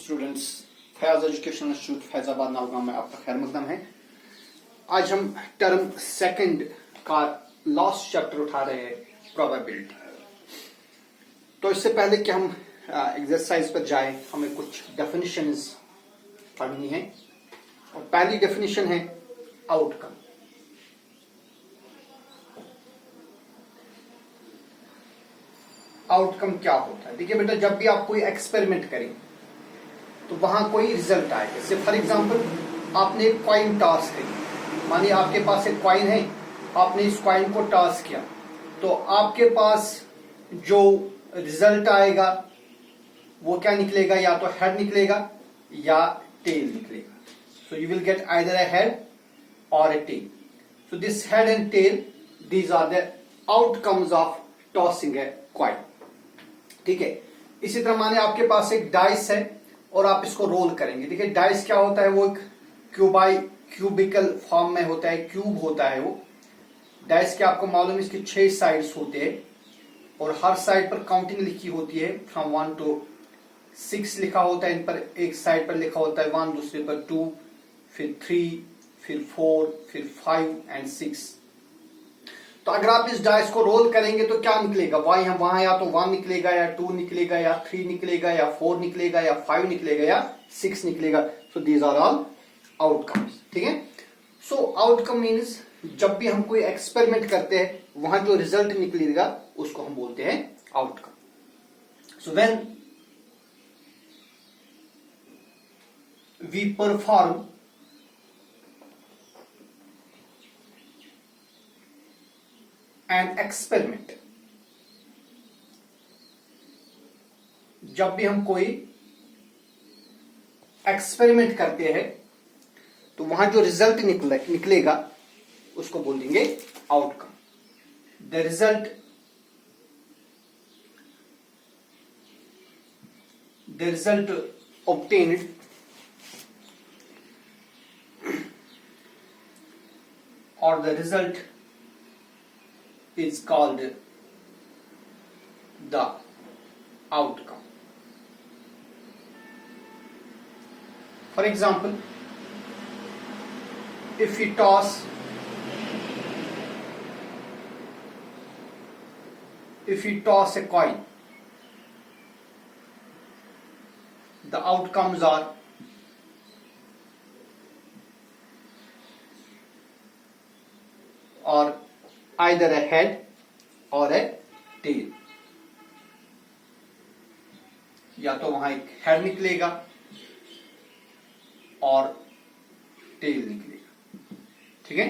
Students, Faiz educational institute Faizabad Naugaon में आपका खैर मकदम है। आज हम टर्म सेकंड का लास्ट चैप्टर उठा रहे हैं, प्रोबेबिलिटी। तो इससे पहले कि हम एक्सरसाइज पर जाएं, हमें कुछ डेफिनेशंस पढ़नी है। और पहली डेफिनेशन है आउटकम। आउटकम क्या होता है? देखिए बेटा, जब भी आप कोई एक्सपेरिमेंट करें तो वहां कोई रिजल्ट आएगा। जैसे फॉर एग्जांपल आपने एक कॉइन टॉस करी, मानिए आपके पास एक कॉइन है, आपने इस कॉइन को टॉस किया, तो आपके पास जो रिजल्ट आएगा वो क्या निकलेगा? या तो हेड निकलेगा या टेल निकलेगा। So you will get either a head और a tail. So this head and tail, these are the outcomes of tossing a coin. ठीक है। इसी तरह माने आपके पास एक डाइस है और आप इसको रोल करेंगे। देखिए डाइस क्या होता है, वो एक क्यूबिकल फॉर्म में होता है, क्यूब होता है वो डाइस के। आपको मालूम है इसके 6 साइड्स होते हैं और हर साइड पर काउंटिंग लिखी होती है, फ्रॉम 1 to 6 लिखा होता है। इन पर एक साइड पर लिखा होता है 1, दूसरे पर 2, फिर 3, फिर 4, फिर 5 एंड 6। तो अगर आप इस डाइस को रोल करेंगे तो क्या निकलेगा? वहां या तो 1 निकलेगा या 2 निकलेगा या 3 निकलेगा या 4 निकलेगा या 5 निकलेगा या 6 निकलेगा। So these are all outcomes. ठीक है। सो आउटकम मीन्स जब भी हम कोई एक्सपेरिमेंट करते हैं वहां जो रिजल्ट निकलेगा उसको हम बोलते हैं outcome. So when we perform an experiment, जब भी हम कोई एक्सपेरिमेंट करते हैं तो वहां जो रिजल्ट निकलेगा उसको बोल देंगे outcome. The result obtained or the result is called the outcome. For example, if we toss a coin, the outcomes are either a head or a tail। या तो वहां एक हेड निकलेगा और टेल निकलेगा। ठीक है।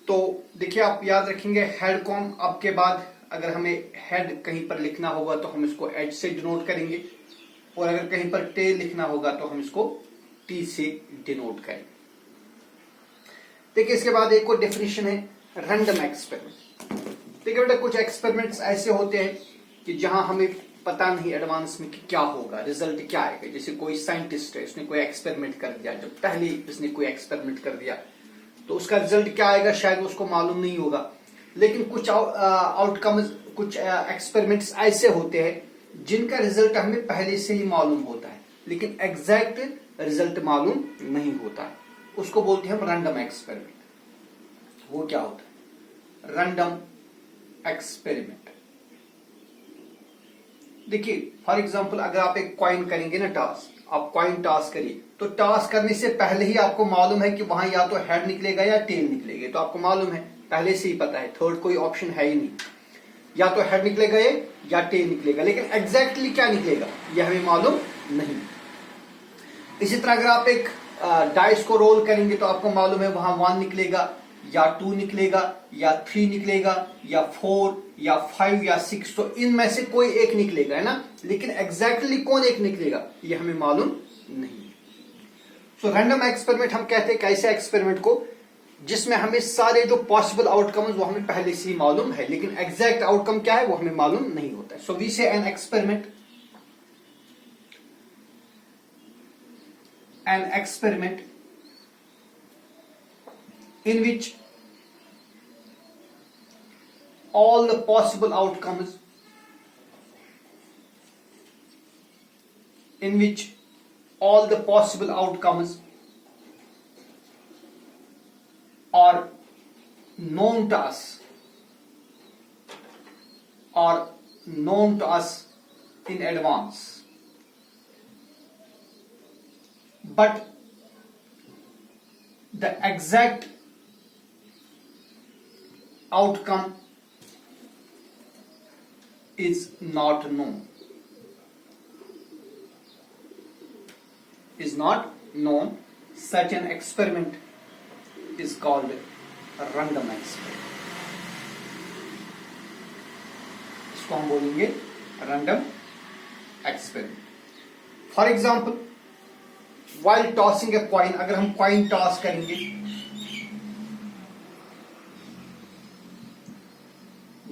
तो देखिए आप याद रखेंगे हेड को हम अब के बाद अगर हमें हेड कहीं पर लिखना होगा तो हम इसको एच से डिनोट करेंगे, और अगर कहीं पर टेल लिखना होगा तो हम इसको टी से डिनोट करेंगे। देखिए इसके बाद एक और डेफिनेशन है रैंडम एक्सपेरिमेंट। देखिए बेटा, कुछ एक्सपेरिमेंट्स ऐसे होते हैं कि जहां हमें पता नहीं एडवांस में कि क्या होगा, रिजल्ट क्या आएगा। जैसे कोई साइंटिस्ट है, उसने कोई एक्सपेरिमेंट कर दिया, जब पहले उसने कोई एक्सपेरिमेंट कर दिया तो उसका रिजल्ट क्या आएगा शायद उसको मालूम नहीं होगा। लेकिन कुछ आउटकम्स, कुछ एक्सपेरिमेंट्स ऐसे होते हैं जिनका रिजल्ट हमें पहले से ही मालूम होता है, लेकिन एग्जैक्ट रिजल्ट मालूम नहीं होता है। उसको बोलते हैं हम रैंडम एक्सपेरिमेंट। वो क्या होता है रैंडम एक्सपेरिमेंट? देखिए फॉर एग्जांपल अगर आप एक कॉइन करेंगे ना टॉस, आप कॉइन टॉस करिए, तो टॉस करने से पहले ही आपको मालूम है कि वहां या तो हेड निकलेगा या टेल निकलेगा। तो आपको मालूम है, पहले से ही पता है, थर्ड कोई ऑप्शन है ही नहीं। या तो हेड निकलेगा ये या टेल निकलेगा, लेकिन एग्जैक्टली क्या निकलेगा यह हमें मालूम नहीं। इसी तरह अगर आप एक डाइस को रोल करेंगे तो आपको मालूम है वहां 1 निकलेगा या 2 निकलेगा या 3 निकलेगा या 4 या 5 या 6। तो इनमें से कोई एक निकलेगा, है ना, लेकिन एग्जैक्टली कौन एक निकलेगा यह हमें मालूम नहीं। सो रैंडम एक्सपेरिमेंट हम कहते हैं कैसे एक्सपेरिमेंट को जिसमें हमें सारे जो पॉसिबल आउटकम्स वो हमें पहले से ही मालूम है, लेकिन एग्जैक्ट आउटकम क्या है वो हमें मालूम नहीं होता है। सो वी से an experiment in which all the possible outcomes in which all the possible outcomes are known to us, in advance, but the exact outcome is not known. Such an experiment is called a random experiment. इसको हम बोलेंगे random experiment. For example, while tossing a coin, अगर हम coin toss करेंगे,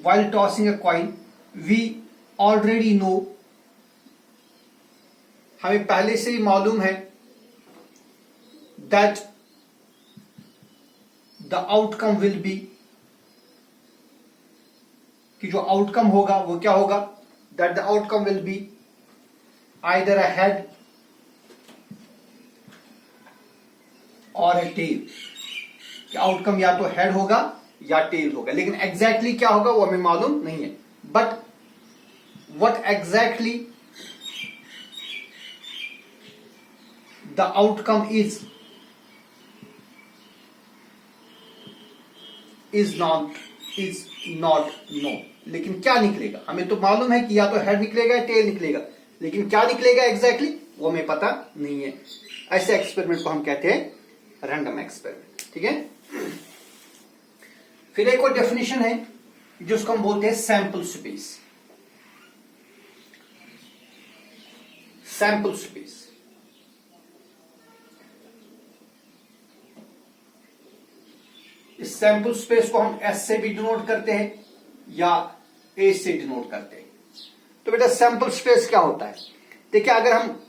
while tossing a coin, we already know, हमें पहले से ही मालूम है that the outcome will be, कि जो आउटकम होगा वो क्या होगा, that the outcome will be either a head or a tail, कि आउटकम या तो हेड होगा या टेल होगा, लेकिन एग्जैक्टली क्या होगा वो हमें मालूम नहीं है. But what exactly the outcome is not know. लेकिन क्या निकलेगा हमें तो मालूम है कि या तो हेड निकलेगा या टेल निकलेगा, लेकिन क्या निकलेगा एग्जैक्टली वो हमें पता नहीं है. ऐसे एक्सपेरिमेंट को हम कहते हैं रैंडम एक्सपेरिमेंट. ठीक है. फिर एक और डेफिनेशन है जिसको हम बोलते हैं सैंपल स्पेस. सैंपल स्पेस इस सैंपल स्पेस को हम एस से भी डिनोट करते हैं या ए से डिनोट करते हैं. तो बेटा सैंपल स्पेस क्या होता है. देखिए अगर हम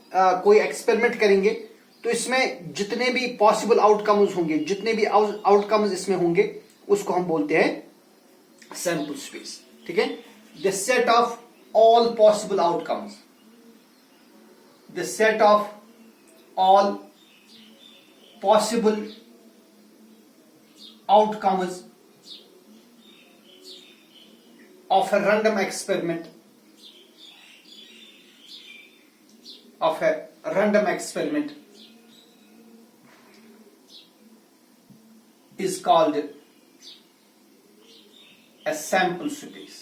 कोई एक्सपेरिमेंट करेंगे तो इसमें जितने भी पॉसिबल आउटकम्स होंगे, जितने भी आउटकम्स इसमें होंगे उसको हम बोलते हैं सैंपल स्पेस. ठीक है. The set of all possible outcomes, the set of all possible outcomes of a random experiment is called a sample space.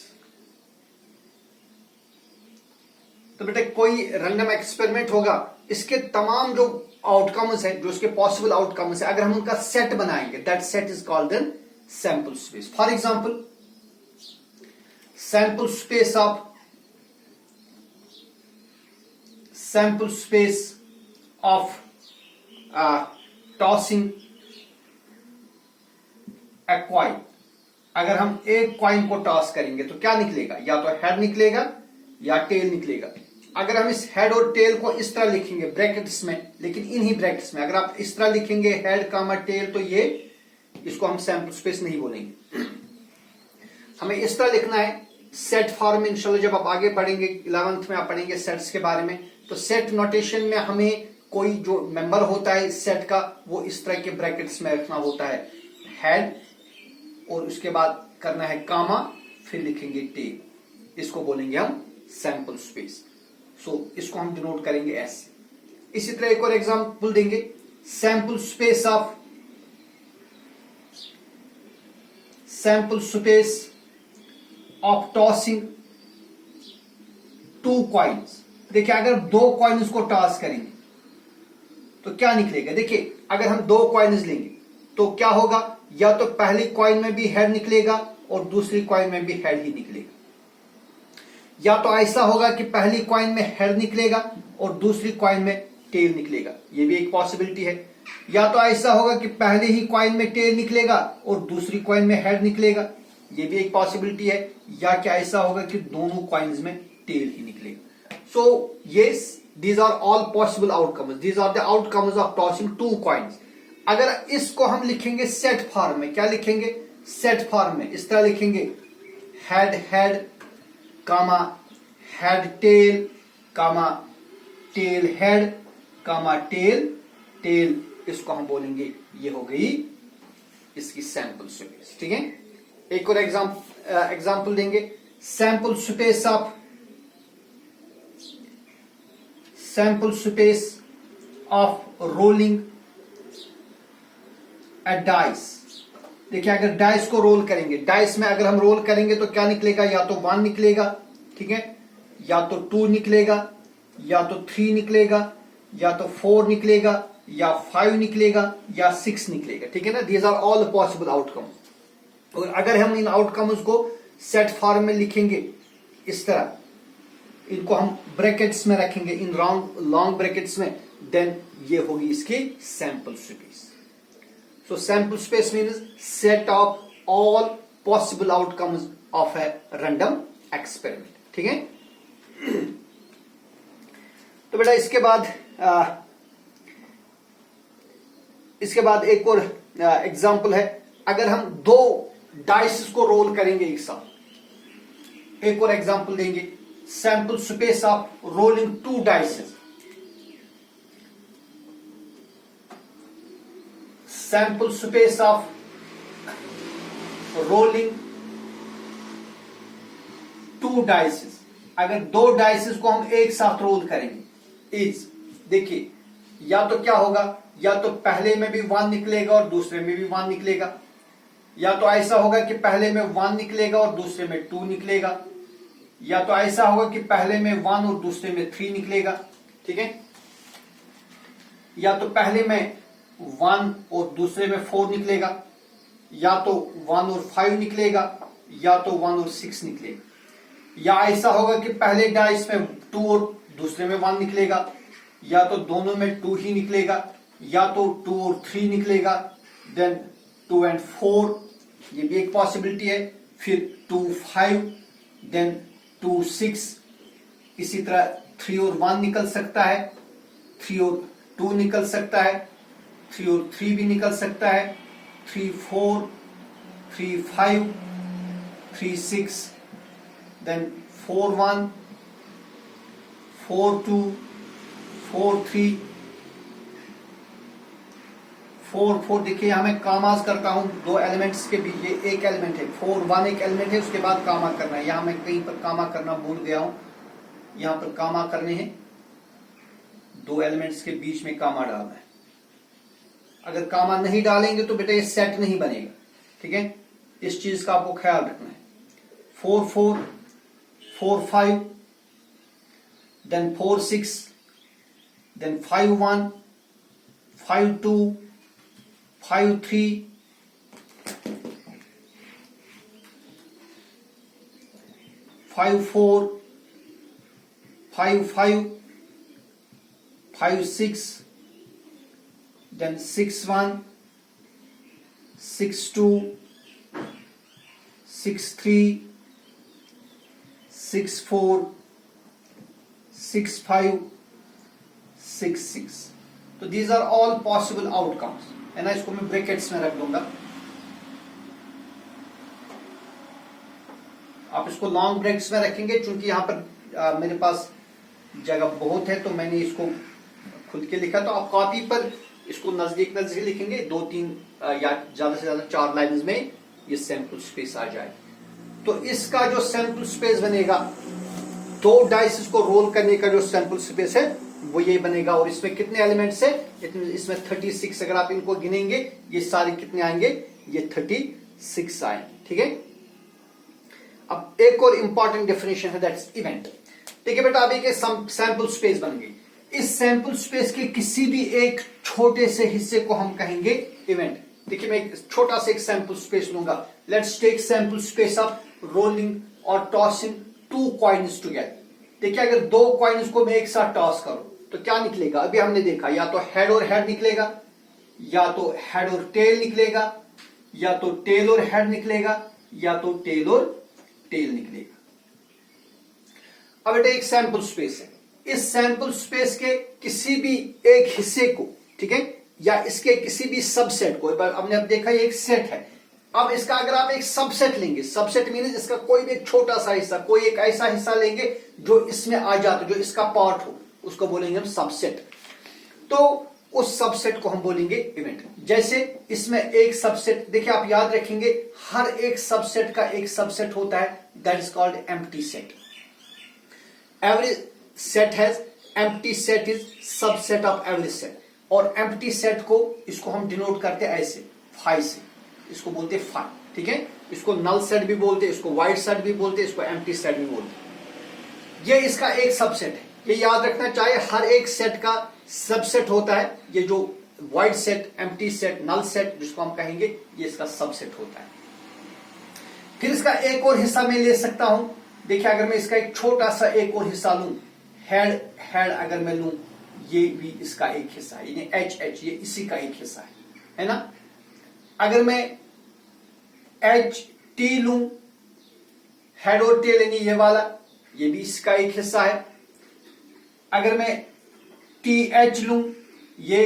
तो बेटा कोई रैंडम एक्सपेरिमेंट होगा, इसके तमाम जो आउटकम्स है, जो इसके पॉसिबल आउटकम्स है, अगर हम उनका सेट बनाएंगे, that set is called an sample space. For example sample space of tossing a coin. अगर हम एक कॉइन को टॉस करेंगे तो क्या निकलेगा, या तो हेड निकलेगा या टेल निकलेगा. अगर हम इस हेड और टेल को इस तरह लिखेंगे ब्रैकेट्स में, लेकिन इन्हीं ब्रैकेट्स में अगर आप इस तरह लिखेंगे हेड कामा टेल, तो ये इसको हम सैंपल स्पेस नहीं बोलेंगे. हमें इस तरह लिखना है सेट फॉर्म में. इंशाल्लाह जब आप आगे पढ़ेंगे 11th में आप पढ़ेंगे सेट्स के बारे में, तो सेट नोटेशन में हमें कोई जो मेंबर होता है इस सेट का वो इस तरह के ब्रैकेट्स में रखना होता है, हेड और उसके बाद करना है कामा, फिर लिखेंगे टेल. इसको बोलेंगे हम सैंपल स्पेस. सो इसको हम डिनोट करेंगे एस. इसी तरह एक और एग्जांपल देंगे, sample space of tossing two coins. देखिए अगर दो कॉइन्स को टॉस करेंगे तो क्या निकलेगा. देखिए अगर हम दो कॉइन्स लेंगे तो क्या होगा, या तो पहली कॉइन में भी हेड निकलेगा और दूसरी कॉइन में भी हेड ही निकलेगा, या तो ऐसा होगा कि पहली कॉइन में हेड निकलेगा और दूसरी कॉइन में टेल निकलेगा, ये भी एक पॉसिबिलिटी है. या तो ऐसा होगा कि पहले ही कॉइन में टेल निकलेगा और दूसरी कॉइन में हेड निकलेगा, ये भी एक पॉसिबिलिटी है. या क्या ऐसा होगा कि दोनों कॉइन्स में टेल ही निकलेगा. So yes, these are all possible outcomes, these are the outcomes of tossing two coins. अगर इसको हम लिखेंगे सेट फॉर्म में, क्या लिखेंगे सेट फॉर्म में, इस तरह लिखेंगे हेड हेड कामा हेड टेल कामा टेल हेड कामा टेल टेल, इसको हम बोलेंगे ये हो गई इसकी सैंपल स्पेस। ठीक है, एक और एग्जांपल देंगे। Sample space of rolling A dice. देखिए अगर डाइस को रोल करेंगे, डाइस में अगर हम रोल करेंगे तो क्या निकलेगा, या तो 1 निकलेगा, ठीक है, या तो 2 निकलेगा, या तो 3 निकलेगा, या तो 4 निकलेगा, या 5 निकलेगा, या 6 निकलेगा। ठीक है ना, these are all possible outcome. और अगर हम इन आउटकम्स को सेट फॉर्म में लिखेंगे इस तरह, इनको हम ब्रैकेट्स में रखेंगे, इन लॉन्ग ब्रैकेट्स में, देन ये होगी इसकी sample space. So sample space means set of all possible outcomes of a random experiment. ठीक है, तो बेटा इसके बाद एक और एग्जांपल है। अगर हम 2 डाइस को रोल करेंगे एक साथ, एक और एग्जांपल देंगे। Sample space of rolling 2 dices, sample space of rolling 2 dices. अगर 2 डाइसेस को हम एक साथ रोल करेंगे, देखिए या तो क्या होगा, या तो पहले में भी 1 निकलेगा और दूसरे में भी 1 निकलेगा, या तो ऐसा होगा कि पहले में 1 निकलेगा और दूसरे में 2 निकलेगा, या तो ऐसा होगा कि पहले में 1 और दूसरे में 3 निकलेगा। ठीक है, या तो पहले में 1 और दूसरे में 4 निकलेगा, या तो 1 और 5 निकलेगा, या तो 1 और 6 निकलेगा, या ऐसा होगा कि पहले डाइस में 2 और दूसरे में 1 निकलेगा, या तो दोनों में 2 ही निकलेगा, या तो 2 और 3 निकलेगा, देन 2 and 4, ये भी एक पॉसिबिलिटी है। फिर 2 5, देन 2 6, इसी तरह 3 और 1 निकल सकता है, 3 और 2 निकल सकता है, 3 और 3 भी निकल सकता है, 3 4, 3 5, 3 6, देन 4 1, 4 2, 4 3, 4 4। देखिए यहां मैं कामास करता हूं 2 एलिमेंट्स के बीच, ये एक एलिमेंट है, 4 1 एक एलिमेंट है, उसके बाद कामा करना है। यहां मैं कहीं पर कामा करना भूल गया हूं, यहां पर कामा करने हैं, 2 एलिमेंट्स के बीच में कामा डालना है। अगर कामा नहीं डालेंगे तो बेटा ये सेट नहीं बनेगा। ठीक है, इस चीज का आपको ख्याल रखना है। 4 4, 4 5, देन 4 6, देन 5 1, 5 2, 5 3, 5 4, 5 5, 5 6, then 6 1, 6 2, 6 3, 6 4, 6 5, 6 6। तो these are all possible outcomes, है ना। इसको मैं ब्रैकेट्स में रख दूंगा, आप इसको लॉन्ग ब्रैकेट्स में रखेंगे, क्योंकि यहां पर मेरे पास जगह बहुत है तो मैंने इसको खुद के लिखा। तो आप कॉपी पर इसको नजदीक नजदीक लिखेंगे, 2 3 या ज्यादा से ज्यादा 4 लाइन्स में ये सैंपल स्पेस आ जाए। तो इसका जो सैंपल स्पेस बनेगा, 2 डाइस को रोल करने का जो सैंपल स्पेस है वो ये बनेगा। और इसमें कितने एलिमेंट्स है, इसमें 36। अगर आप इनको गिनेंगे ये सारे कितने आएंगे, ये 36 आएंगे। ठीक है, अब एक और इंपॉर्टेंट डेफिनेशन है, दैट्स इवेंट। देखिए बेटा अभी के सैंपल स्पेस बन गई, इस सैंपल स्पेस के किसी भी एक छोटे से हिस्से को हम कहेंगे इवेंट। देखिए मैं एक छोटा सा एक सैंपल स्पेस लूंगा, let's take sample space of rolling और टॉसिंग 2 कॉइन्स टुगेदर। देखिए अगर 2 कॉइन्स को मैं एक साथ टॉस करूं तो क्या निकलेगा, अभी हमने देखा या तो हेड और हेड निकलेगा, या तो हेड और टेल निकलेगा, या तो टेल और हेड निकलेगा, या तो टेल और टेल निकलेगा। अब बेटा एक सैंपल स्पेस है, इस सैंपल स्पेस के किसी भी एक हिस्से को, ठीक है, या इसके किसी भी सबसेट को, हमने अब देखा ये एक सेट है, अब इसका अगर आप एक सबसेट लेंगे, सबसेट मीन्स इसका कोई भी एक छोटा सा हिस्सा, कोई एक ऐसा हिस्सा लेंगे जो इसमें आ जाता, जो इसका पार्ट हो, उसको बोलेंगे हम सबसेट। तो उस सबसेट को हम बोलेंगे इवेंट। जैसे इसमें एक सबसेट, देखिए आप याद रखेंगे हर एक सबसेट का एक सबसेट होता है, that is called empty set. Every set has empty set is subset of every set. और एम्प्टी सेट को इसको हम डिनोट करते हैं ऐसे, फाई से, इसको बोलते हैं फाई, ठीक है। इसको नल सेट भी बोलते हैं, इसको वाइड सेट भी बोलते हैं, इसको एम्प्टी सेट भी बोलते हैं। ये इसका एक सबसेट है, ये याद रखना चाहिए। हर एक सेट का सबसेट होता है, ये जो void set, empty set, null set जिसको हम कहेंगे, ये इसका सबसेट होता है। फिर इसका एक और हिस्सा मैं ले सकता हूं। देखिए अगर मैं इसका एक छोटा सा एक और हिस्सा लूं, हेड हेड अगर मैं लूं, ये भी इसका एक हिस्सा है, यानी एच एच, ये इसी का एक हिस्सा है ना। अगर मैं एच टी लूं, हेड और टेल यानी ये वाला, ये भी इसका एक हिस्सा है। अगर मैं टी एच लूं, ये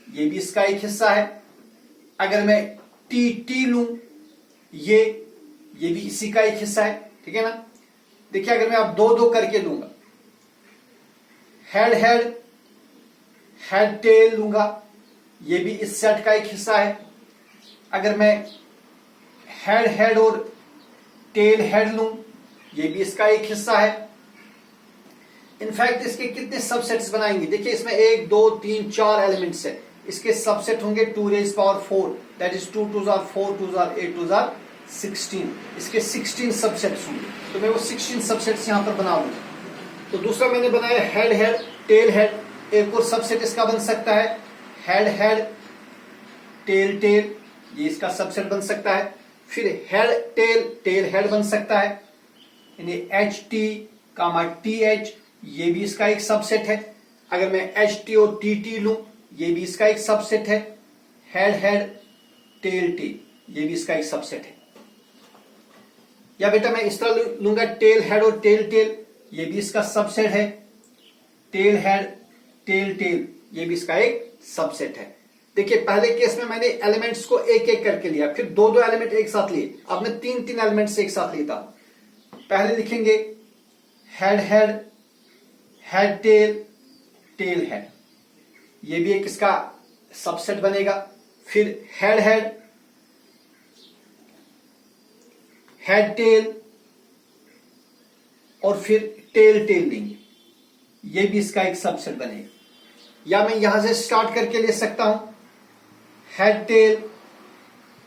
भी इसका एक हिस्सा है। अगर मैं टी टी लूं, ये भी इसी का एक हिस्सा है, ठीक है ना। देखिए अगर मैं आप दो दो करके लूंगा, हेड हेड हेड टेल लूंगा, ये भी इस सेट का एक हिस्सा है। अगर मैं हेड हेड और टेल हेड लूं, ये भी इसका एक हिस्सा है। इनफैक्ट इसके कितने सबसेट्स बनाएंगे, देखिए इसमें 1 2 3 4 एलिमेंट्स है, इसके सबसेट होंगे 2 raised power 4, that is 2 2s are 4, 2s are 8, 2s are 16। इसके 16 सबसेट्स होंगे, तो मैं वो 16 सबसेट्स यहां पर बना लूंगा। तो दूसरा मैंने बनाया हेड हेड टेल हेड। एक और सबसेट इसका बन सकता है हेड हेड टेल टेल, ये इसका सबसेट बन सकता है। फिर हेड टेल टेल हेड बन सकता है, यानी एच टी कामा टी एच, ये भी इसका एक सबसेट है। अगर मैं एच टी और टी टी लूं, ये भी इसका एक सबसेट है। हेड हेड टेल टेल, ये भी इसका एक सबसेट है। या बेटा मैं इस तरह लूंगा टेल हेड और टेल टेल, ये भी इसका सबसेट है। टेल हेड टेल टेल, ये भी इसका एक सबसेट है। देखिए पहले केस में मैंने एलिमेंट्स को एक एक करके लिया, फिर दो दो एलिमेंट एक साथ लिए। अब मैं तीन तीन एलिमेंट्स एक साथ लेता हूं। पहले लिखेंगे head head head tail tail head, ये भी एक इसका सबसेट बनेगा। फिर हेड हेड हेड टेल और फिर टेल टेल लेंगे, ये भी इसका एक सबसेट बनेगा। या मैं यहां से स्टार्ट करके ले सकता हूं head tail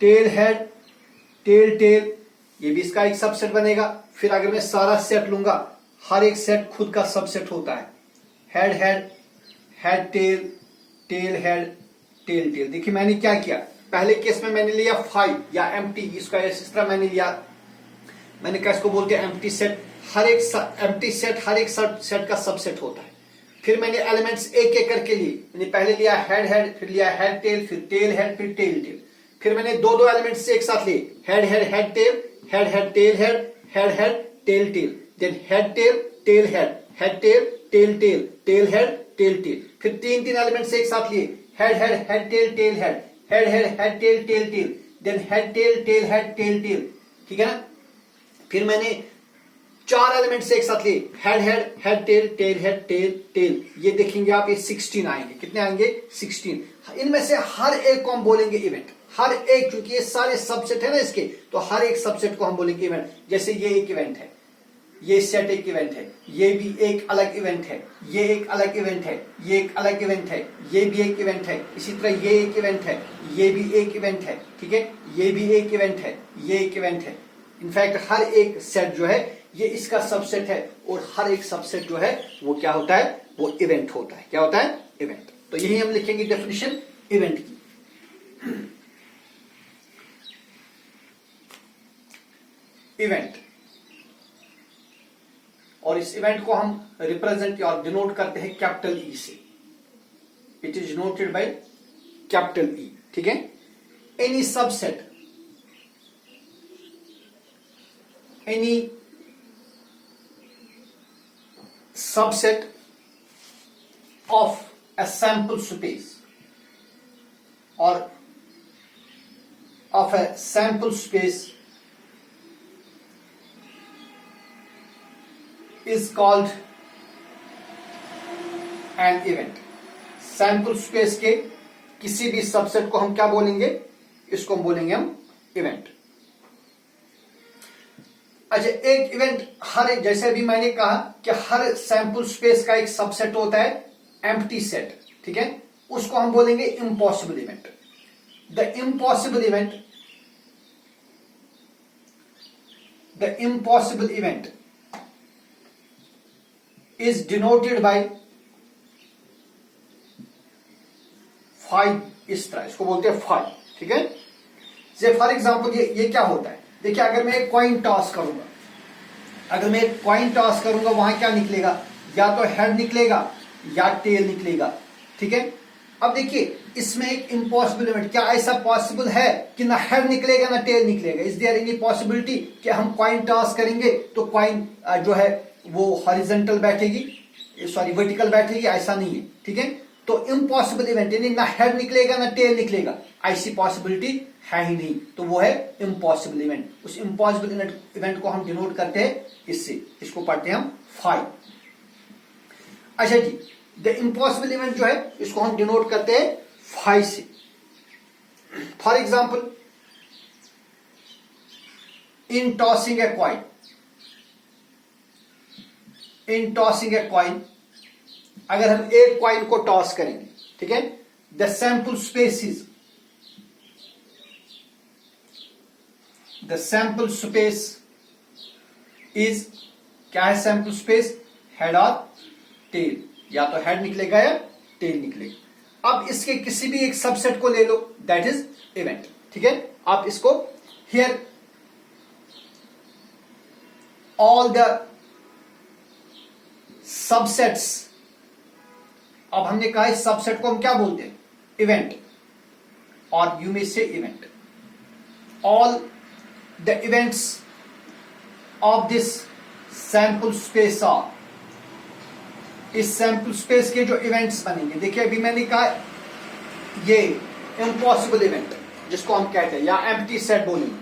tail head tail tail, ये भी इसका एक सबसेट बनेगा। फिर अगर मैं सारा सेट लूंगा, हर एक सेट खुद का सबसेट होता है। Head head head tail tail head tail tail. देखिए मैंने क्या किया, पहले केस में मैंने लिया 5 या एम्प्टी, इसका इस तरह मैंने लिया, मैंने कहा इसको बोलते हैं एम्प्टी सेट। हर एक एम्प्टी सेट हर एक सेट का सबसेट होता है। फिर मैंने एलिमेंट्स एक एक करके लिए, मैंने पहले लिया हेड हेड, फिर लिया हेड टेल, फिर टेल हेड, फिर टेल टेल। फिर मैंने दो दो एलिमेंट्स एक साथ लिए, head head head tail, head head tail head, head head tail tail, then head tail tail head, head tail tail tail, tail head tail tail. फिर तीन तीन एलिमेंट्स एक साथ लिए, head head head tail tail head, head head head tail tail tail, then head tail tail head tail tell, ठीक है ना। फिर मैंने चार एलिमेंट्स एक साथ लिए, head head head tail tail head tail tail, ये देखेंगे आप, ये 16 आएंगे। कितने आएंगे? 16। इनमें से हर एक को हम बोलेंगे इवेंट, हर एक, क्योंकि ये सारे सबसेट है ना इसके, तो हर एक सबसेट को हम बोलेंगे इवेंट। जैसे ये एक इवेंट है, ये सेट एक इवेंट है, ये भी एक अलग इवेंट है, ये एक अलग इवेंट है, ये एक अलग इवेंट है, ये भी एक इवेंट है, इसी तरह ये एक इवेंट है, ये भी एक इवेंट है, ठीक है, ये भी एक इवेंट है, ये एक इवेंट है। इनफैक्ट हर एक सेट जो है ये इसका सबसेट है, और हर एक सबसेट जो है वो क्या होता है? वो इवेंट होता है। क्या होता है? इवेंट। तो यही हम लिखेंगे डेफिनेशन इवेंट की। इवेंट, और इस इवेंट को हम रिप्रेजेंट और डिनोट करते हैं कैपिटल ई से। It is denoted by capital E, ठीक है। Any subset, any subset of a sample space or of a sample space is called an event. Sample space के किसी भी सबसेट को हम क्या बोलेंगे, इसको हम बोलेंगे हम इवेंट। अच्छा, एक इवेंट हर, जैसे अभी मैंने कहा कि हर सैंपल स्पेस का एक सबसेट होता है एम्प्टी सेट, ठीक है, उसको हम बोलेंगे impossible event. The impossible event is denoted by 5, इस तरह इसको बोलते हैं 5, ठीक है। जैसे फॉर एग्जांपल ये क्या होता है, देखिए अगर मैं एक कॉइन टॉस करूंगा, वहां क्या निकलेगा, या तो हेड निकलेगा या टेल निकलेगा, ठीक है। अब देखिए इसमें एक इम्पॉसिबल इवेंट, क्या ऐसा पॉसिबल है कि ना हेड निकलेगा ना टेल निकलेगा? इज देयर एनी पॉसिबिलिटी कि हम कॉइन टॉस करेंगे तो कॉइन जो है वो हॉरिजॉन्टल बैठेगी, सॉरी वर्टिकल बैठेगी? ऐसा नहीं है, ठीक है। तो इम्पॉसिबल इवेंट यानी ना हेड निकलेगा ना टेल निकलेगा, ऐसी पॉसिबिलिटी है ही नहीं, तो वो है इम्पॉसिबल इवेंट। उस इम्पॉसिबल इवेंट को हम डिनोट करते हैं इससे, इसको पढ़ते हैं हम 5। अच्छा जी, द इम्पॉसिबल इवेंट जो है इसको हम डिनोट करते हैं 5 से। For example, in tossing a coin, अगर हम एक कॉइन को टॉस करेंगे, ठीक है, द सैंपल स्पेस इज क्या है? सैंपल स्पेस हेड और टेल, या तो हेड निकलेगा या टेल निकलेगा। अब इसके किसी भी एक सबसेट को ले लो, दैट इज इवेंट, ठीक है। आप इसको हियर ऑल द सबसेट्स, अब हमने कहा इस सबसेट को हम क्या बोलते हैं? इवेंट, और you may say event. All the events of this sample space are, इस सैंपल स्पेस के जो इवेंट्स बनेंगे, देखिए अभी मैंने कहा ये इम्पॉसिबल इवेंट जिसको हम कहते हैं, या एम्प्टी सेट बोलेंगे,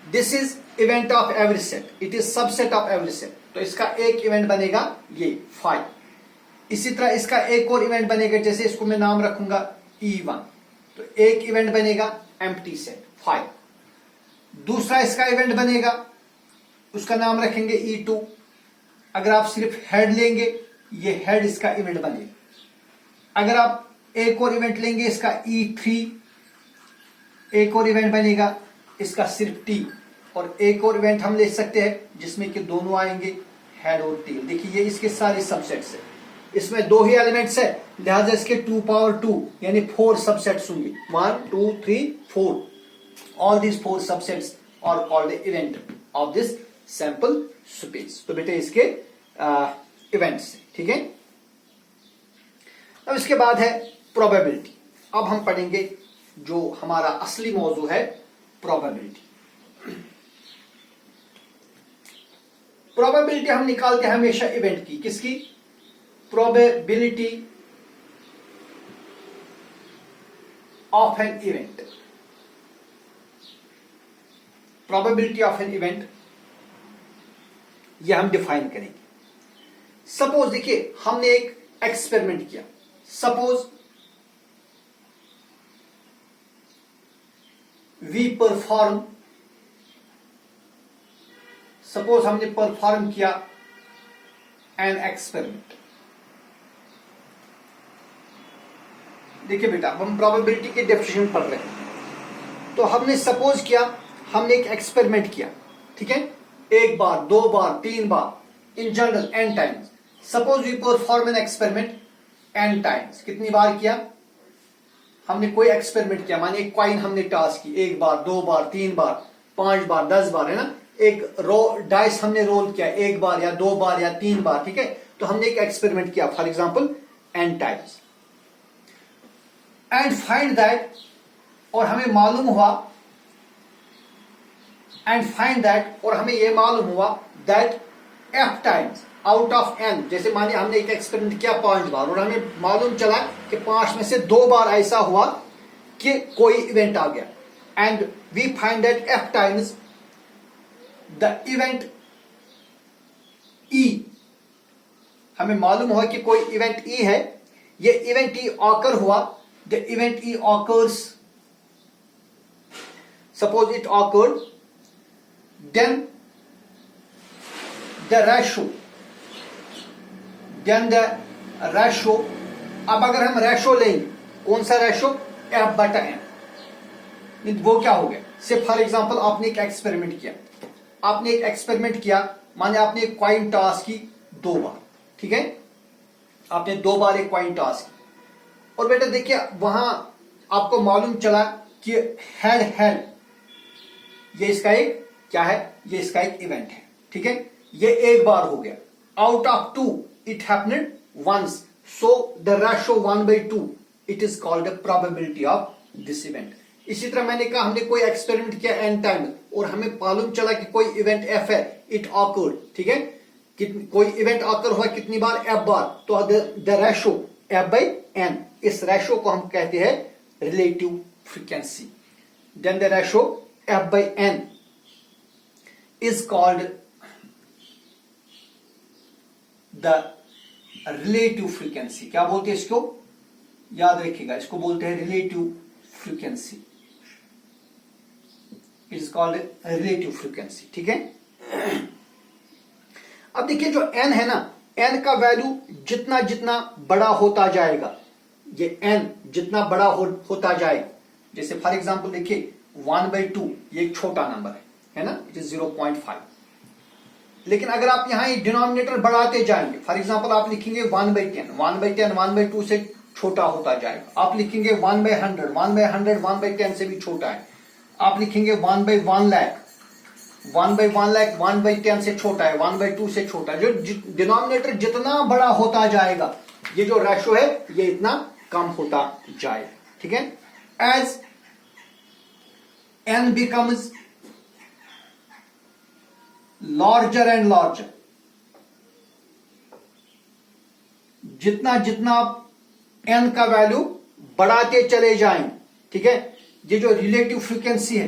this is event of every set, it is subset of every set. तो इसका एक इवेंट बनेगा ये 5। इसी तरह इसका एक और इवेंट बनेगा, जैसे इसको मैं नाम रखूंगा E1, तो एक इवेंट बनेगा एम्प्टी सेट 5। दूसरा इसका इवेंट बनेगा, उसका नाम रखेंगे E2। अगर आप सिर्फ हेड लेंगे, ये हेड इसका इवेंट बनेगा। अगर आप एक और इवेंट लेंगे इसका E3, एक और इवेंट बनेगा इसका सिर्फ T, और एक और इवेंट हम ले सकते हैं जिसमें कि दोनों आएंगे, हेड और टेल। देखिए ये इसके सारे सबसेट्स है, इसमें 2 ही एलिमेंट्स है, लिहाजा इसके 2 पावर 2 यानी 4 सबसेट्स होंगे, 1 2 3 4। All these 4 subsets are called event of this sample space. तो बेटे इसके इवेंट्स, ठीक है। अब इसके बाद है प्रोबेबिलिटी। अब हम पढ़ेंगे जो हमारा असली मौजू है, प्रोबेबिलिटी। प्रोबेबिलिटी हम निकालते हैं हमेशा इवेंट की, किसकी? Probability of an event. Probability of an event यह हम डिफाइन करेंगे। सपोज देखिए हमने एक एक्सपेरिमेंट किया, सपोज हमने परफॉर्म किया एन एक्सपेरिमेंट। देखिए बेटा, हम प्रोबेबिलिटी के डेफिनेशन पढ़ रहे हैं, तो हमने सपोज किया हमने एक एक्सपेरिमेंट किया, ठीक है, 1 बार 2 बार 3 बार, in general n times. Suppose we perform an experiment n times. कितनी बार किया? हमने कोई एक्सपेरिमेंट किया, मानिए कॉइन हमने टॉस की 1 बार 2 बार 3 बार 5 बार 10 बार, है ना। एक डाइस हमने रोल किया 1 बार या 2 बार या 3 बार, ठीक है। तो हमने एक एक्सपेरिमेंट किया for example n times, and find that, और हमें मालूम हुआ, और हमें यह मालूम हुआ that f times out of n, जैसे मानिए हमने एक एक्सपेरिमेंट किया 5 बार और हमें मालूम चला कि 5 में से 2 बार ऐसा हुआ कि कोई इवेंट आ गया, and we find that f times the event E हमें मालूम हुआ कि कोई इवेंट ई है, ये इवेंट ई ऑकर हुआ, the event E occurs, suppose it occurred, then the ratio, अब अगर हम रेशो लेंगे, कौन सा रेशो, F/N, वो क्या हो गया, से फॉर एग्जांपल आपने एक एक्सपेरिमेंट किया, माने आपने एक कॉइन टॉस की 2 बार, ठीक है, आपने 2 बार एक कॉइन टॉस की, और बेटा देखिए वहां आपको मालूम चला कि हेड, ये इसका एक क्या है, ये इसका एक इवेंट है, ठीक है, ये एक बार हो गया, out of 2 it happened once, so the ratio 1/2, it is called the probability of this event. इसी तरह मैंने कहा हमने कोई एक्सपेरिमेंट किया n टाइम और हमें मालूम चला कि कोई इवेंट f है, इट ऑकर्ड, ठीक है, कोई इवेंट ऑकर हुआ कितनी बार, f बार, तो द रेशो F/N, इस रेशो को हम कहते हैं relative frequency, then the ratio F/N is called the relative frequency. क्या बोलते हैं इसको, याद रखिएगा, इसको बोलते हैं relative frequency, it is called relative frequency, ठीक है। अब देखिए जो n है ना, n का वैल्यू जितना जितना बड़ा होता जाएगा, ये n जितना बड़ा होता जाएगा, जैसे फॉर एग्जांपल देखिए 1/2 ये एक छोटा नंबर है ना, इट इज 0.5, लेकिन अगर आप यहां डिनोमिनेटर बढ़ाते जाएंगे, फॉर एग्जांपल आप लिखेंगे 1/10, 1/2 से छोटा होता जाएगा, आप लिखेंगे 1/100, 1/10 से भी छोटा है, आप लिखेंगे 1/1 लाख, 1/10 से छोटा है, 1/2 से छोटा है, जो डिनोमिनेटर जितना बड़ा होता जाएगा, ये जो रेशो है ये इतना कम होता जाएगा, ठीक है। As n becomes larger and larger, जितना जितना आप n का वैल्यू बढ़ाते चले जाएंगे, ठीक है, ये जो रिलेटिव फ्रीक्वेंसी है,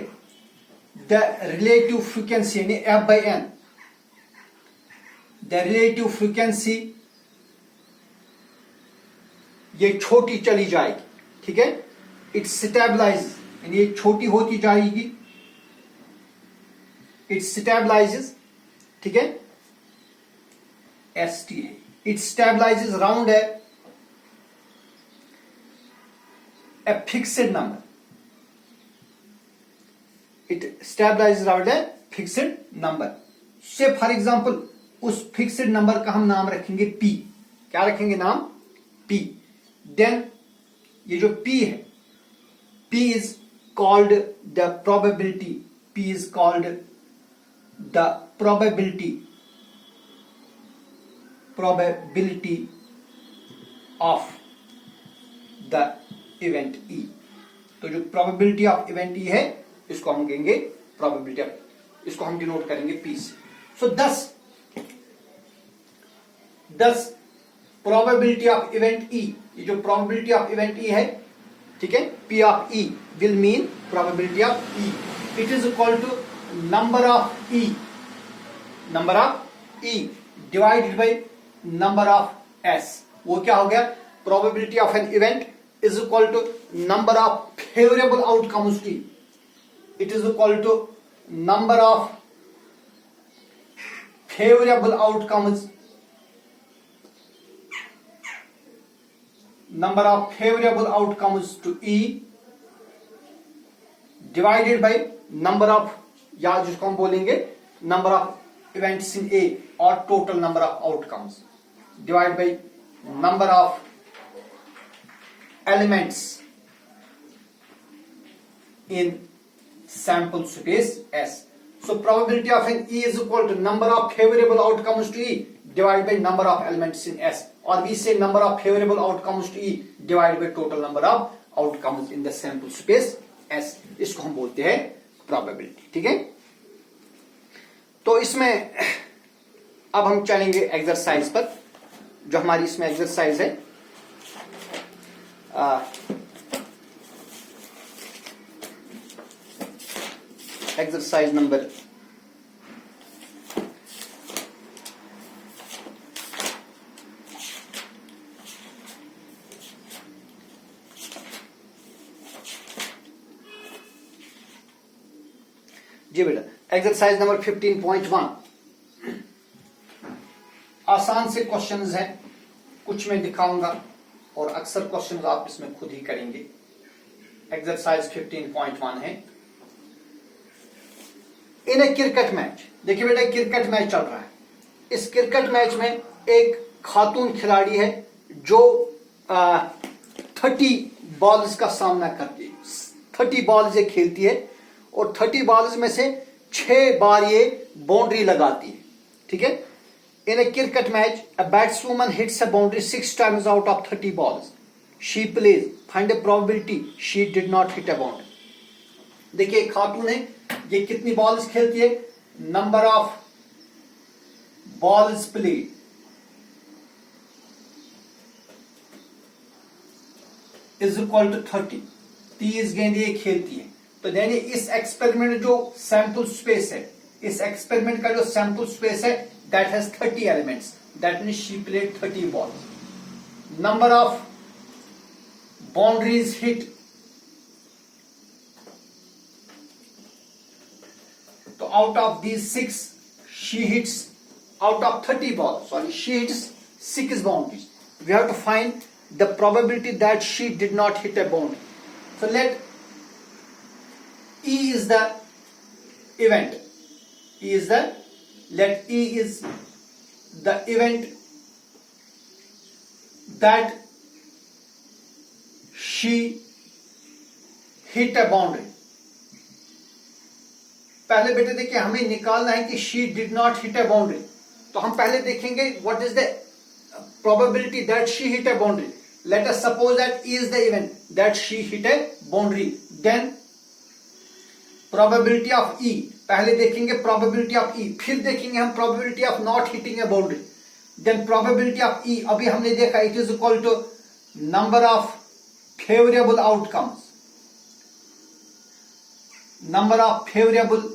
द रिलेटिव फ्रीक्वेंसी यानी F/N, द रिलेटिव फ्रीक्वेंसी ये छोटी चली जाएगी, ठीक है, इट स्टेबलाइज, यानी ये छोटी होती जाएगी, इट स्टेबलाइजेस, ठीक है, ST है, it stabilises round a fixed number, it stabilises round a fixed number, से फॉर एग्जांपल उस फिक्स्ड नंबर का हम नाम रखेंगे P, क्या रखेंगे नाम, P, देन ये जो P है, P is called the probability, P is called the probability of the event E, तो जो probability of event E है इसको हम कहेंगे probability of, इसको हम डिनोट करेंगे P से। So thus probability of event E, ये जो probability of event E है, ठीक है, P of E will mean probability of E, it is equal to number of E divided by number of S, वो क्या हो गया, probability of an event is equal to number of favorable outcomes to E, it is equal to number of favorable outcomes to E divided by number of, या जिसको हम बोलेंगे number of events in A or total number of outcomes divided by number of elements in sample space S. So probability of an E is equal to number of favorable outcomes to E divided by number of elements in S, or we say number of favorable outcomes to E divided by total number of outcomes in the sample space S, इसको हम बोलते हैं probability, ठीक है। तो इसमें अब हम चलेंगे एक्सरसाइज पर, जो हमारी इसमें एक्सरसाइज है एक्सरसाइज नंबर 5 जी बेटा एक्सरसाइज नंबर 15.1 आसान से क्वेश्चंस हैं, कुछ मैं दिखाऊंगा और अक्सर क्वेश्चंस आप इसमें खुद ही करेंगे। एक्सरसाइज 15.1 है। इन ए क्रिकेट मैच, देखिए बेटा क्रिकेट मैच चल रहा है। इस क्रिकेट मैच में एक खातून खिलाड़ी है जो 30 बॉल्स का सामना करती है। 30 बॉल्स ये खेलती है और 30 बॉल्स में से 6 बार ये बाउंड्री लगाती है। ठीक है। In a cricket match a batswoman hits a boundary 6 times out of 30 balls. She plays find a probability she did not hit a boundary. देखिए खातून है, ये कितनी बॉल्स खेलती है, number of balls played is equal to 30। 30 गेंदें ये खेलती है। तो यानी इस एक्सपेरिमेंट जो सैंपल स्पेस है, इस एक्सपेरिमेंट का जो सैंपल स्पेस है that has 30 elements, that means she played 30 balls. Number of boundaries hit, तो out of these 6 she hits, out of 30 balls, sorry, she hits 6 boundaries. We have to find the probability that she did not hit a boundary. So let E is the event. Let E is the event that she hit a boundary. पहले बेटे देखिए हमें निकालना है कि she did not hit a boundary. तो हम पहले देखेंगे what is the probability that she hit a boundary. Let us suppose that E is the event that she hit a boundary. Then probability of E, पहले देखेंगे probability of E, फिर देखेंगे हम probability of not hitting a boundary. Then probability of E, अभी हमने देखा it is equal to number of favorable outcomes. Number of favorable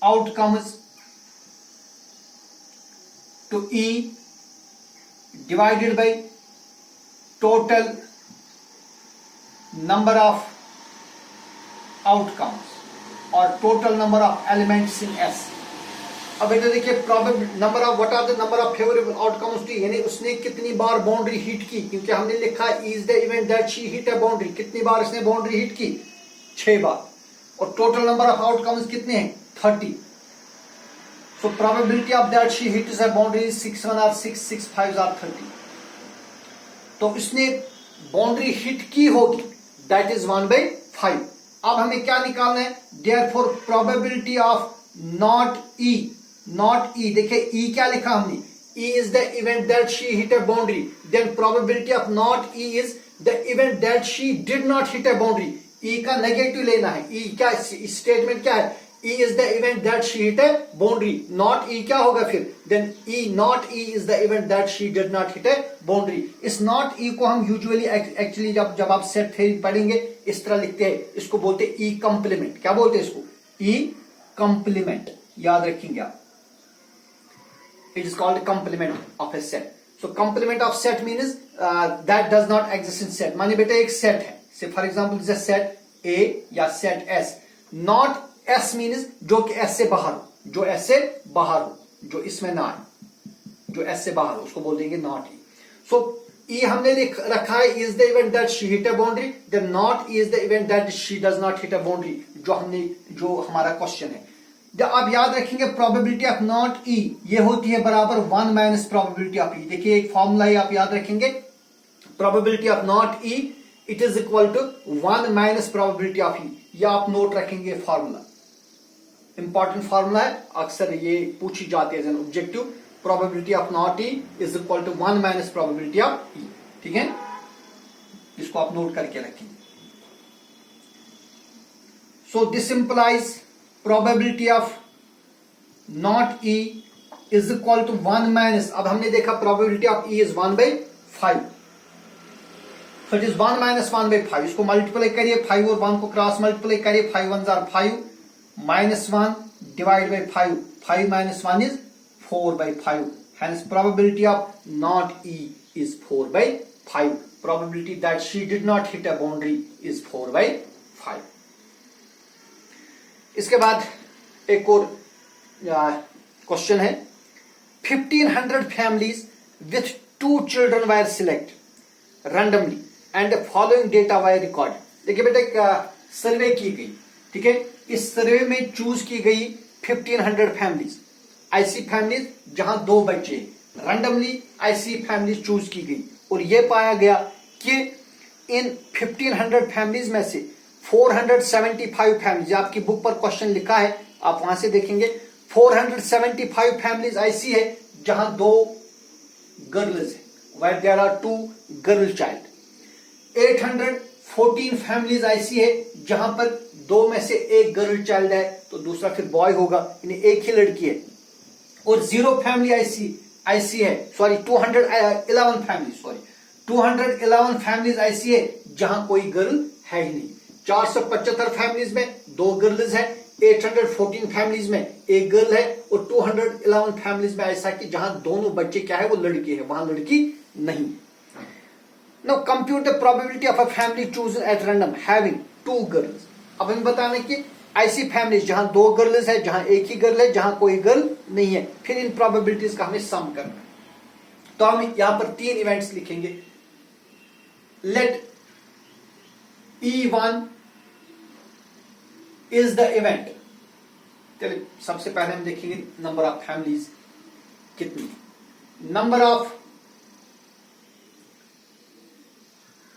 outcomes to E divided by total number of outcomes or total number of elements in S. अब बेटा देखिए probable number of what are the number of favorable outcomes to, यानी उसने कितनी बार boundary hit की, क्योंकि हमने लिखा is the event that she hit a boundary, कितनी बार इसने बाउंड्री हिट की, 6 बार, और टोटल नंबर ऑफ आउटकम्स कितने हैं, 30. So probability of that she hits a boundary is 6 1 or 6 6 5 or 30. तो इसने बाउंड्री हिट की होगी, that is 1/5. अब हमें क्या निकालना है, therefore probability of not E, देखिए E क्या लिखा हमने, E is the event that she hit a boundary, then probability of not E is the event that she did not hit a boundary. E का negative लेना है, E क्या statement क्या है, E is the event that she hit a boundary, not E क्या होगा फिर, then E not E is the event that she did not hit a boundary. इस not E को हम यूजुअली एक्चुअली जब आप सेट थ्योरी पढ़ेंगे इस तरह लिखते हैं, इसको बोलते हैं E कंप्लीमेंट. क्या बोलते हैं इसको, E कंप्लीमेंट, याद रखेंगे आप. It is called complement of a set. So complement of set means that does not exist in set. मानिए बेटा एक सेट है, say for example this is set A या set S. Not S means जो कि S से बाहर हो, जो S से बाहर हो, जो इसमें ना है, जो S से बाहर हो, उसको बोल देंगे not E. So E हमने रखा है is the event that she hit a boundary, then not E is the event that she does not hit a boundary, जो हमारा क्वेश्चन है. जब आप याद रखेंगे प्रोबेबिलिटी ऑफ नॉट E ये होती है बराबर 1 माइनस प्रोबेबिलिटी ऑफ E. देखिए एक फॉर्मूला है, आप याद रखेंगे probability of not E it is equal to 1 minus probability of E. ये आप नोट रखेंगे फॉर्मूला, इंपॉर्टेंट फॉर्मूला है, अक्सर ये पूछी जाती है as an objective. Probability of not E is equal to 1 minus probability of E. ठीक है, इसको आप नोट करके रखेंगे. So this implies probability of not E is equal to 1 minus, अब हमने देखा probability of E is 1/5, so it is 1 minus 1/5. इसको मल्टीप्लाई करिए, 5 और 1 को क्रॉस मल्टीप्लाई करिए, 5 1s are 5 minus 1 divided by 5, 5 minus 1 is 4/5. Hence probability of not E is 4/5. Probability that she did not hit a boundary is 4/5. इसके बाद एक और question है, 1500 families with 2 children wire select randomly and following data wire record. देखिए बेटा, एक सर्वे की गई, ठीक है, इस सर्वे में चूज की गई 1500 फैमिलीज, ऐसी फैमिलीज जहां 2 बच्चे, रैंडमली ऐसी फैमिलीज चूज की गई और यह पाया गया कि इन 1500 फैमिलीज में से 475 फैमिलीज, आपकी बुक पर क्वेश्चन लिखा है, आप वहां से देखेंगे, 475 फैमिलीज ऐसी है जहां 2 गर्ल्स है, where there are 2 girl child. 814 families ऐसी है जहां पर 2 में से 1 गर्ल चाइल्ड है तो दूसरा फिर बॉय होगा, यानी एक ही लड़की है। और 0 फैमिली ऐसी है, सॉरी 211 फैमिलीज ऐसी है जहां कोई गर्ल है ही नहीं। 475 फैमिलीज में 2 गर्ल्स है, 814 फैमिलीज में 1 गर्ल है और 211 फैमिलीज में ऐसा कि जहां दोनों बच्चे क्या है, वो लड़के हैं, वहां लड़की नहीं। Now compute the probability of a family chosen at random having 2 girls. अब हमें बताना कि ऐसी फैमिलीज जहां 2 गर्ल्स है, जहां एक ही गर्ल है, जहां कोई गर्ल नहीं है, फिर इन प्रोबेबिलिटीज का हमें सम करना है। तो हम यहां पर 3 इवेंट्स लिखेंगे। Let E1 is the event. चलिए सबसे पहले हम देखेंगे नंबर ऑफ फैमिलीज कितनी। नंबर ऑफ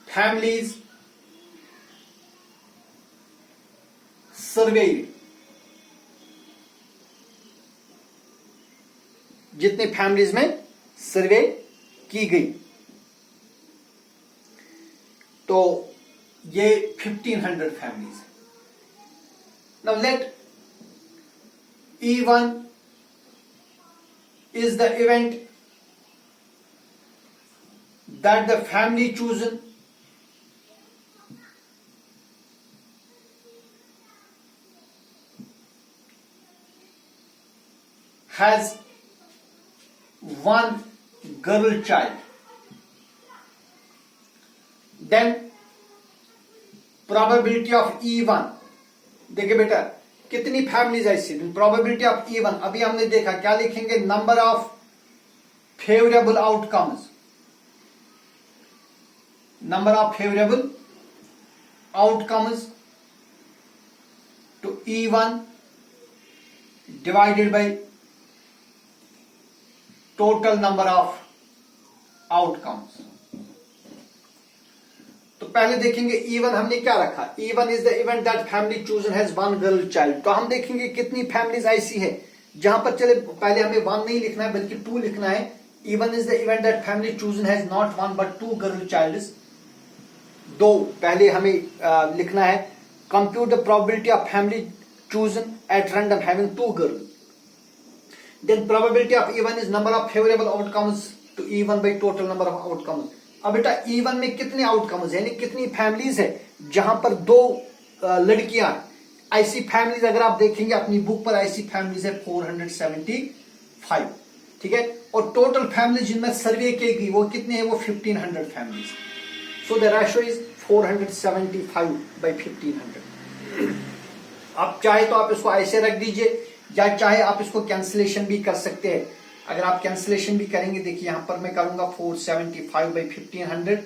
फैमिलीज सर्वे, जितने फैमिलीज में सर्वे की गई, तो ये 1500 फैमिलीज है। Now let E1 is the event that the family chosen has 1 girl child. Then probability of E1, देखिए बेटा कितनी फैमिलीज ऐसी, प्रोबेबिलिटी ऑफ E1 अभी हमने देखा, क्या लिखेंगे, number of favourable outcomes, number of favourable outcomes to E1 divided by total number of outcomes. तो पहले देखेंगे E1 हमने क्या रखा, E1 is the event that family chosen has 1 girl child. तो हम देखेंगे कितनी फैमिलीज ऐसी है जहां पर, चले पहले हमें 1 नहीं लिखना है बल्कि 2 लिखना है। E1 is the event that family chosen has not 1 but 2 girl childs. 2 पहले हमें लिखना है। Compute the probability of family chosen at random having 2 girl. Then probability of E1 is number of favourable outcomes to E1 by total number of outcomes. अब बेटा E1 में कितने outcomes है, यानी कितनी फैमिलीज है जहां पर 2 लड़कियां, ऐसी फैमिलीज अगर आप देखेंगे अपनी बुक पर, ऐसी फैमिलीज है 475, ठीक है। और टोटल फैमिली जिनमें सर्वे की गई वो कितने हैं, वो 1500 families. So the ratio is 475 by 1500। आप चाहे तो आप इसको ऐसे रख दीजिए या चाहे आप इसको कैंसिलेशन भी कर सकते हैं। अगर आप कैंसिलेशन भी करेंगे, देखिए यहां पर मैं करूंगा 475 by 1500,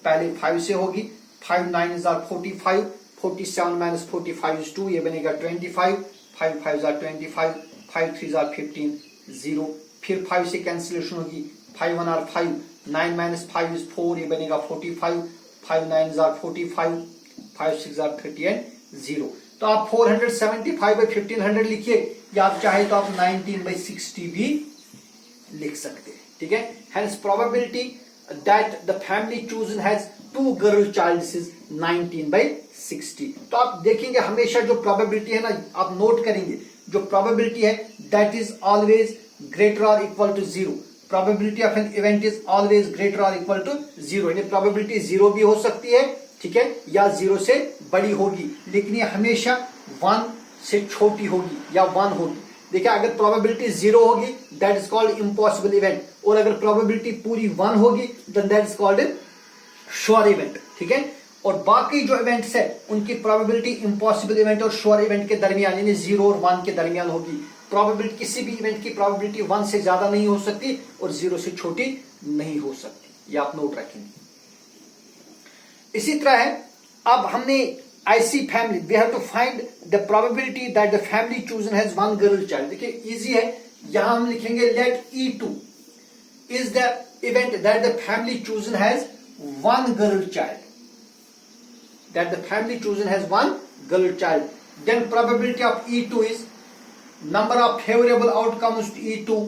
पहले 5 से होगी, 5 9 are 45, 47 minus 45 is 2, ये बनेगा 25, 5 5 are 25, 5 3 are 15, 0, फिर 5 से कैंसिलेशन होगी, 5 1 are 5, 9 minus 5 is 4, ये बनेगा 45, 5 9 are 45, 5 6 are 30 and 0। तो आप 475 by 1500 लिखिए, या आप चाहे तो आप 19 by 60 भी लिख सकते हैं, ठीक है। Hence probability that the family chosen has 2 girl childs is 19 by 60। तो आप देखेंगे हमेशा जो प्रोबेबिलिटी है ना, आप नोट करेंगे, जो प्रोबेबिलिटी है दैट इज ऑलवेज ग्रेटर और equal to 0। Probability of an event is always greater और इक्वल टू 0, यानी प्रोबेबिलिटी 0 भी हो सकती है, ठीक है, या 0 से बड़ी होगी, लेकिन ये हमेशा 1 से छोटी होगी या 1 होगी। देखिए अगर प्रोबेबिलिटी 0 होगी that is called impossible event, और अगर प्रोबेबिलिटी पूरी 1 होगी then that is called sure event, ठीक है। और बाकी जो इवेंट्स है उनकी प्रोबेबिलिटी इम्पॉसिबल इवेंट और श्योर इवेंट के दरमियान यानी 0 और 1 के दरमियान होगी। प्रोबेबिलिटी किसी भी इवेंट की प्रोबेबिलिटी 1 से ज्यादा नहीं हो सकती और 0 से छोटी नहीं हो सकती, ये आप नोट रखेंगे। इसी तरह है, अब हमने ऐसी family, we have to find the probability that the family chosen has one girl child. देखिए इजी है, यहां हम लिखेंगे let E2 is the event that the family chosen has one girl child, that the family chosen has one girl child, then probability of E2 is number of favorable outcomes to E2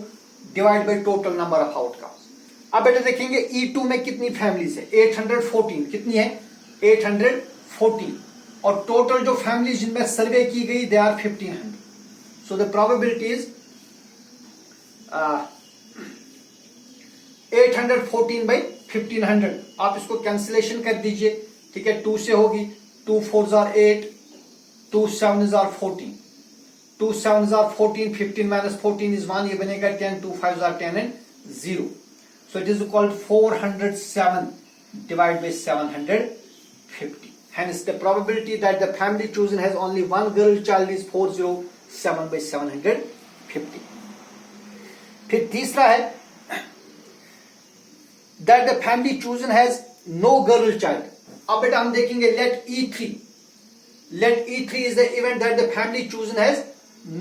divided by total number of outcomes। अब बेटा देखेंगे E2 में कितनी families है, 814, कितनी है 814, और total जो फैमिलीज जिनमें सर्वे की गई they are 1500, so the probability is 814 by 1500। आप इसको कैंसिलेशन कर दीजिए, ठीक है, 2 से होगी, 2 4s are 8, 2 7s are 14, 2 7s are 14, 15 minus 14 is 1, ये बनेगा 10, 2 5s are 10 and 0, so it is called 407 divided by 750, hence the probability that the family chosen has only one girl child is 407 by 750। फिर तीसरा है that the family chosen has no girl child। अब बेटा हम देखेंगे late E3 is the event that the family chosen has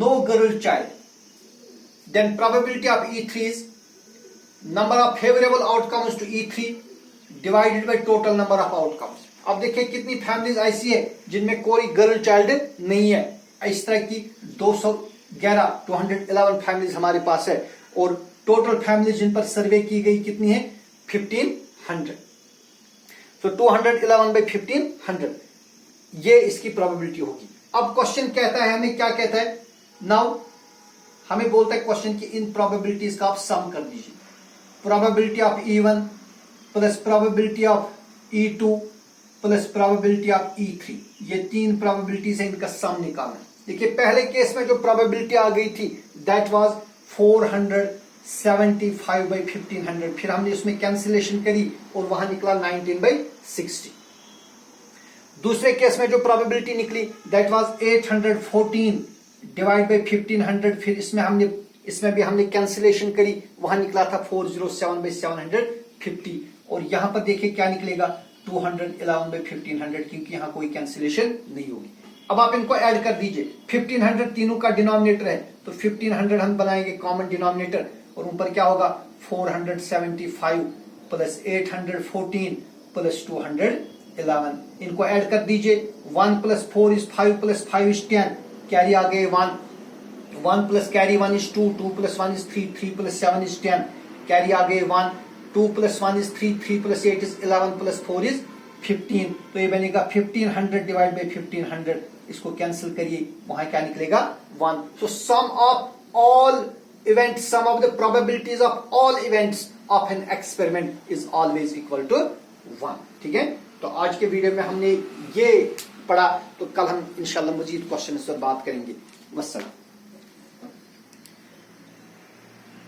no girl child, then probability of E3 is number of favorable outcomes to E3 divided by total number of outcomes। अब देखिए कितनी families ऐसी है जिनमें कोई girl child नहीं है, इस तरह की 211 फैमिलीज हमारे पास है, और टोटल फैमिलीज जिन पर सर्वे की गई कितनी है 1500, तो 211 by 1500 ये इसकी प्रोबेबिलिटी होगी। अब क्वेश्चन कहता है, हमें क्या कहता है, नाउ हमें बोलता है क्वेश्चन कि इन प्रोबेबिलिटीज का आप सम कर दीजिए, probability of E1 plus probability of E2 plus probability of E3, ये 3 प्रोबेबिलिटीज है, इनका सम निकालना। देखिए पहले केस में जो प्रोबेबिलिटी आ गई थी दैट वाज 475 by 1500, फिर हमने उसमें कैंसिलेशन करी और वहां निकला 19 by 60। दूसरे केस में जो प्रोबेबिलिटी निकली दैट वाज 814 डिवाइड बाय 1500, फिर इसमें भी हमने कैंसिलेशन करी, वहां निकला था 407 by 750, और यहां पर देखिए क्या निकलेगा 211 by 1500, क्योंकि यहां कोई कैंसिलेशन नहीं होगी। अब आप इनको ऐड कर दीजिए, 1500 तीनों का डिनोमिनेटर है, तो 1500 हम बनाएंगे कॉमन डिनोमिनेटर, और ऊपर क्या होगा 475 प्लस 814 प्लस 211, इनको ऐड कर दीजिए, 1 plus 4 is 5 plus 5 is 10, carry आ गए 1 plus carry 1 is 2, 2 plus 1 is 3, 3 plus 7 is 10, carry आ गए 1, 2 plus 1 is 3, 3 plus 8 is 11 plus 4 is 15, तो ये बनेगा 1500 डिवाइड बाई 1500, इसको कैंसिल करिए, वहां क्या निकलेगा 1। So sum of all events, sum of the probabilities of all events of an experiment is always equal to 1। ठीक है, तो आज के वीडियो में हमने ये पढ़ा, तो कल हम इंशाल्लाह मजीद क्वेश्चन पर बात करेंगे। वस्सलाम।